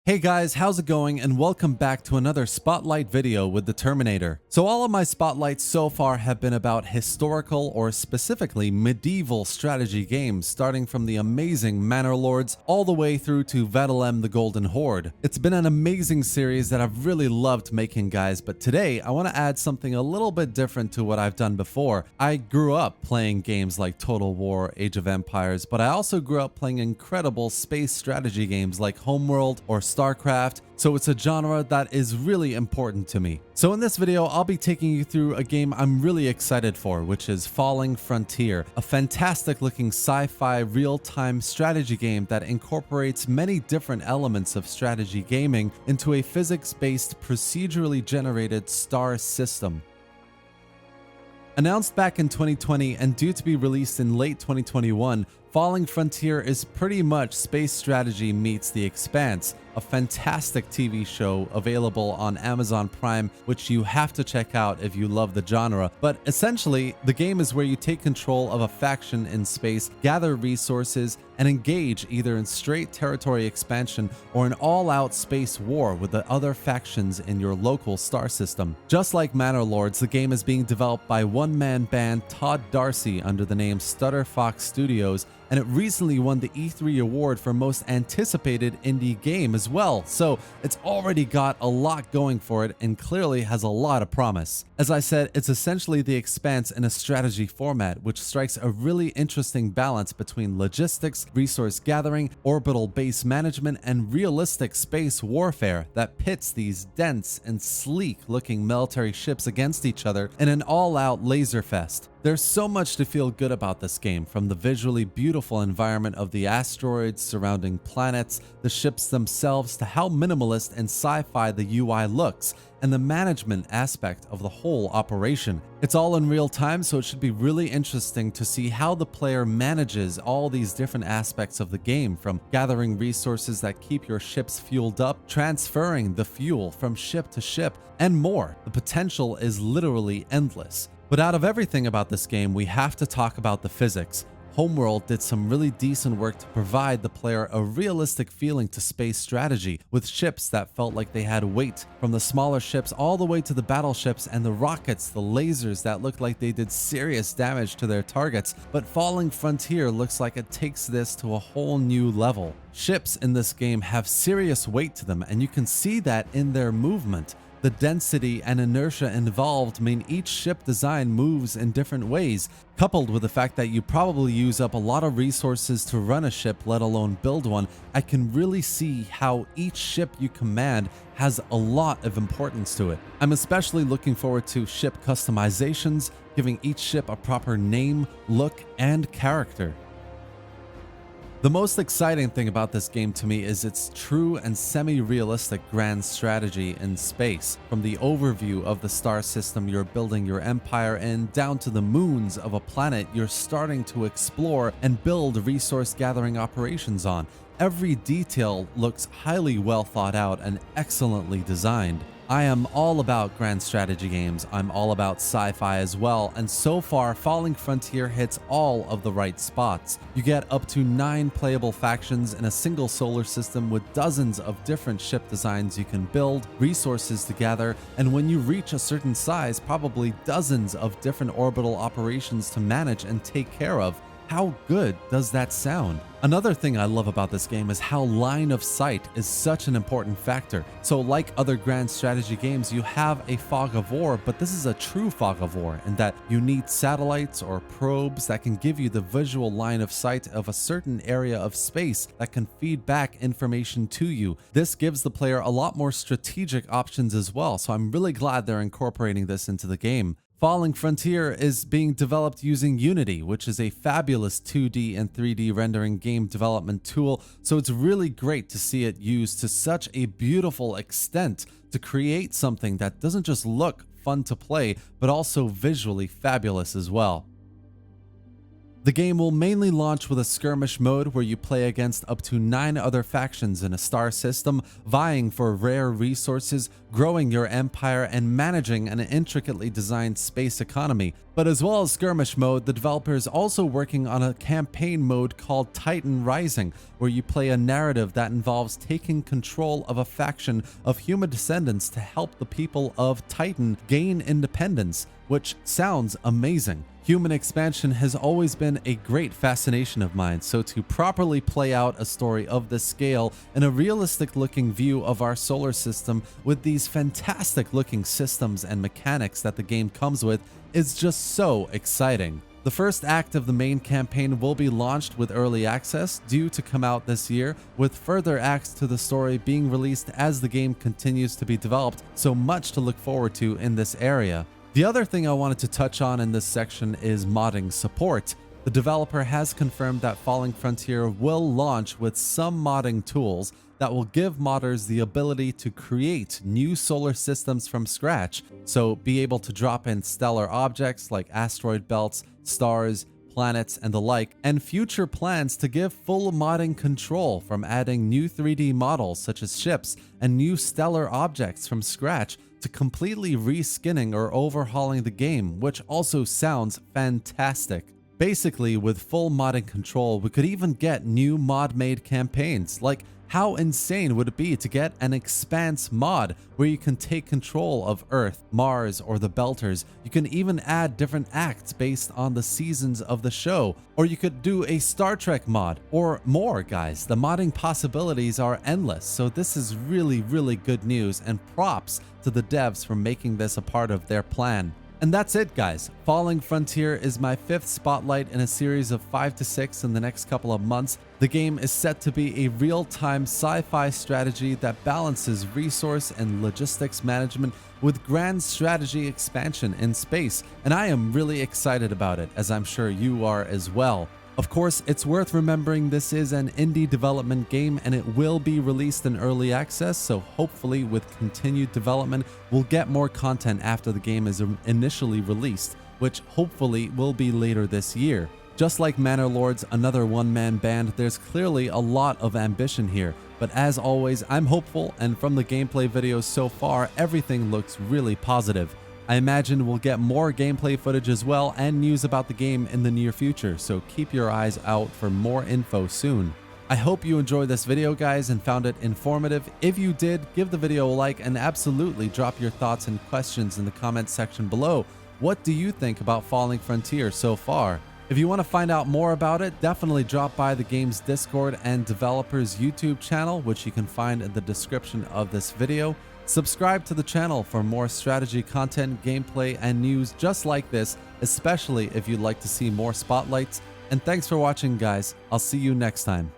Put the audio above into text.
Hey guys, how's it going? And welcome back to another Spotlight video with the Terminator. So all of my spotlights so far have been about historical or specifically medieval strategy games, starting from the amazing Manor Lords all the way through to Vedalem the Golden Horde. It's been an amazing series that I've really loved making, guys, but today I want to add something a little bit different to what I've done before. I grew up playing games like Total War, Age of Empires, but I also grew up playing incredible space strategy games like Homeworld or StarCraft, so it's a genre that is really important to me. So in this video, I'll be taking you through a game I'm really excited for, which is Falling Frontier, a fantastic looking sci-fi real-time strategy game that incorporates many different elements of strategy gaming into a physics-based procedurally generated star system. Announced back in 2020 and due to be released in late 2021, Falling Frontier is pretty much space strategy meets The Expanse, a fantastic TV show available on Amazon Prime, which you have to check out if you love the genre. But essentially, the game is where you take control of a faction in space, gather resources, and engage either in straight territory expansion or an all-out space war with the other factions in your local star system. Just like Manor Lords, the game is being developed by one-man band Todd Darcy under the name Stutter Fox Studios, and it recently won the E3 award for most anticipated indie game as well, so it's already got a lot going for it and clearly has a lot of promise. As I said, it's essentially The Expanse in a strategy format, which strikes a really interesting balance between logistics, resource gathering, orbital base management, and realistic space warfare that pits these dense and sleek looking military ships against each other in an all-out laser fest. There's so much to feel good about this game, from the visually beautiful environment of the asteroids surrounding planets, the ships themselves, to how minimalist and sci-fi the UI looks, and the management aspect of the whole operation. It's all in real time, so it should be really interesting to see how the player manages all these different aspects of the game, from gathering resources that keep your ships fueled up, transferring the fuel from ship to ship, and more. The potential is literally endless. But out of everything about this game, we have to talk about the physics. Homeworld did some really decent work to provide the player a realistic feeling to space strategy, with ships that felt like they had weight, from the smaller ships all the way to the battleships and the rockets, the lasers that looked like they did serious damage to their targets. But Falling Frontier looks like it takes this to a whole new level. Ships in this game have serious weight to them, and you can see that in their movement. The density and inertia involved mean each ship design moves in different ways, coupled with the fact that you probably use up a lot of resources to run a ship, let alone build one. I can really see how each ship you command has a lot of importance to it. I'm especially looking forward to ship customizations, giving each ship a proper name, look, and character. The most exciting thing about this game to me is its true and semi-realistic grand strategy in space. From the overview of the star system you're building your empire in, down to the moons of a planet you're starting to explore and build resource gathering operations on. Every detail looks highly well thought out and excellently designed. I am all about grand strategy games, I'm all about sci-fi as well, and so far Falling Frontier hits all of the right spots. You get up to 9 playable factions in a single solar system with dozens of different ship designs you can build, resources to gather, and when you reach a certain size, probably dozens of different orbital operations to manage and take care of. How good does that sound? Another thing I love about this game is how line of sight is such an important factor. So like other grand strategy games, you have a fog of war, but this is a true fog of war in that you need satellites or probes that can give you the visual line of sight of a certain area of space that can feed back information to you. This gives the player a lot more strategic options as well, so I'm really glad they're incorporating this into the game. Falling Frontier is being developed using Unity, which is a fabulous 2D and 3D rendering game development tool, so it's really great to see it used to such a beautiful extent to create something that doesn't just look fun to play, but also visually fabulous as well. The game will mainly launch with a skirmish mode where you play against up to 9 other factions in a star system, vying for rare resources, growing your empire, and managing an intricately designed space economy. But as well as skirmish mode, the developer is also working on a campaign mode called Titan Rising, where you play a narrative that involves taking control of a faction of human descendants to help the people of Titan gain independence, which sounds amazing. Human expansion has always been a great fascination of mine, so to properly play out a story of this scale in a realistic looking view of our solar system with these fantastic looking systems and mechanics that the game comes with is just so exciting. The first act of the main campaign will be launched with early access, due to come out this year, with further acts to the story being released as the game continues to be developed, so much to look forward to in this area. The other thing I wanted to touch on in this section is modding support. The developer has confirmed that Falling Frontier will launch with some modding tools that will give modders the ability to create new solar systems from scratch, so be able to drop in stellar objects like asteroid belts, stars, planets, and the like, and future plans to give full modding control, from adding new 3D models such as ships and new stellar objects from scratch to completely reskinning or overhauling the game, which also sounds fantastic. Basically, with full modding control, we could even get new mod-made campaigns. Like, how insane would it be to get an Expanse mod where you can take control of Earth, Mars, or the Belters? You can even add different acts based on the seasons of the show, or you could do a Star Trek mod, or more, guys. The modding possibilities are endless, so this is really, really good news, and props to the devs for making this a part of their plan. And that's it, guys. Falling Frontier is my 5th spotlight in a series of 5 to 6 in the next couple of months. The game is set to be a real-time sci-fi strategy that balances resource and logistics management with grand strategy expansion in space, and I am really excited about it, as I'm sure you are as well. Of course, it's worth remembering this is an indie development game and it will be released in early access, so hopefully with continued development, we'll get more content after the game is initially released, which hopefully will be later this year. Just like Manor Lords, another one-man band, there's clearly a lot of ambition here, but as always, I'm hopeful, and from the gameplay videos so far, everything looks really positive. I imagine we'll get more gameplay footage as well and news about the game in the near future, so keep your eyes out for more info soon. I hope you enjoyed this video, guys, and found it informative. If you did, give the video a like and absolutely drop your thoughts and questions in the comments section below. What do you think about Falling Frontier so far? If you want to find out more about it, definitely drop by the game's Discord and developers YouTube channel, which you can find in the description of this video. Subscribe to the channel for more strategy content, gameplay, and news just like this, especially if you'd like to see more spotlights. And thanks for watching, guys. I'll see you next time.